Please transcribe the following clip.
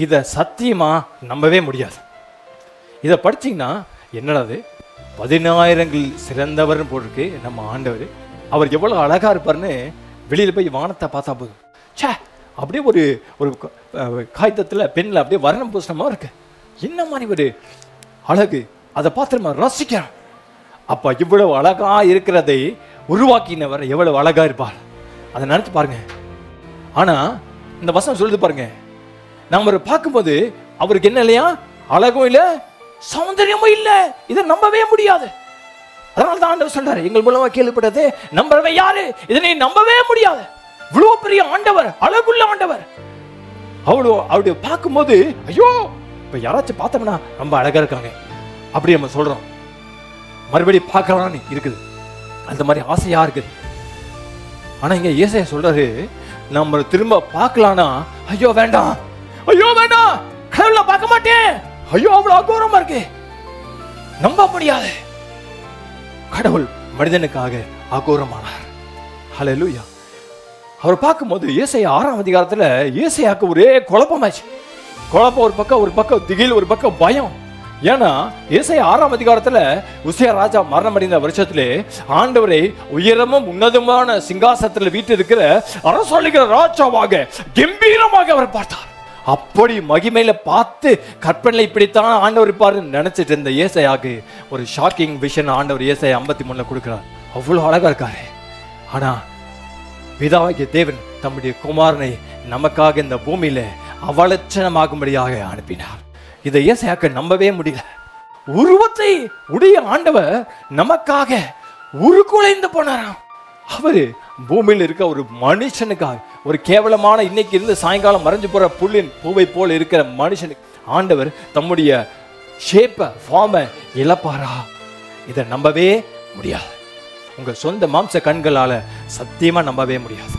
இதை சத்தியமா நம்பவே முடியாது. இதை படிச்சிங்கன்னா என்னடாது 10,000 சிறந்தவர்னு போட்டிருக்கு நம்ம ஆண்டவர். அவர் எவ்வளோ அழகாக இருப்பார்னு வெளியில் போய் வானத்தை பார்த்தா போதும். சே, அப்படியே ஒரு ஒரு காகிதத்தில் பெண்ணில் அப்படியே வர்ணம் பூசணமாக இருக்கு. என்ன மாதிரி ஒரு அழகு, அதை பார்த்து நம்ம ரசிக்கிறோம். அப்போ இவ்வளவு அழகாக இருக்கிறதை உருவாக்கினவர் எவ்வளவு அழகாக இருப்பார், அதை நினச்சி பாருங்க. ஆனால் இந்த வசனம் சொல்லுது பாருங்க, நம்ம அவரை பார்க்கும்போது அவருக்கு என்ன இல்லையா, அழகும் இல்லை, சௌந்தரியமும் இல்லை. இதை நம்பவே முடியாது. அதனால தான் ஆண்டவர் சொல்றாரு, எங்கள் மூலமா கேள்விப்பட்டது நம்பவே யாரு, இதனை நம்பவே முடியாது. இவ்வளோ பெரிய ஆண்டவர், அழகுள்ள ஆண்டவர். அவ்வளோ அவருடைய பார்க்கும்போது ஐயோ, இப்போ யாராச்சும் பார்த்தோம்னா ரொம்ப அழகா இருக்காங்க அப்படி நம்ம சொல்றோம். மறுபடியும் பார்க்கலான்னு இருக்குது, அந்த மாதிரி ஆசையா இருக்குது. ஆனா இங்க ஏசாயா சொல்றாரு, நம்ம திரும்ப பார்க்கலானா ஐயோ வேண்டாம், ஐயோ வேண்டாம், கடவுளை பார்க்க மாட்டேன், ஐயோ அவ்வளவு அகோரமா இருக்கு, நம்ப முடியாது. கடவுள் மனிதனுக்காக அகோரமானார். ஹல்லேலூயா. அவர் பார்க்கும்போது ஏசாயா 6ஆம் அதிகாரத்துல ஏசாயாக்கு ஒரே குழப்பமாச்சு. குழப்பம் ஒரு பக்கம் திகில், ஒரு பக்கம் பயம். ஏன்னா ஏசாயா 6ஆம் அதிகாரத்துல உசியா ராஜா மரணம் அடைந்த வருஷத்திலே ஆண்டவரை உயரமும் உன்னதமான சிங்காசனத்தில் வீட்டிருக்கிற அரசாளுகிற ராஜாவாக கம்பீரமாக அவர் பார்த்தார். அப்படி மகிமையில பார்த்து கற்பனை இப்படித்தான் ஆண்டவர் இருப்பாரு நினைச்சிட்டு இருந்த ஏசாயாக்கு ஒரு ஷாக்கிங் விஷன் ஆண்டவர் ஏசாயா 53 கொடுக்கிறார். அவ்வளவு அழகா இருக்காரு. ஆனா பிதாவாகிய தேவன் தம்முடைய குமாரனை நமக்காக இந்த பூமியில அவலட்சணமாகும்படியாக அனுப்பினார். இதை ஏசாயாக்கு நம்பவே முடியல. உருவத்தை உடைய ஆண்டவர் நமக்காக உருக்குலைந்து போனாராம். அவரு பூமியில் இருக்க ஒரு மனுஷனுக்காக, ஒரு கேவலமான இன்னைக்கு இருந்து சாயங்காலம் மறைஞ்சு போற புல்லின் பூவை போல் இருக்கிற மனுஷனுக்கு ஆண்டவர் தம்முடைய ஷேப்பை, ஃபார்மை இழப்பாரா? இதை நம்பவே முடியாது. உங்க சொந்த மாம்ச கண்களால சத்தியமா நம்பவே முடியாது.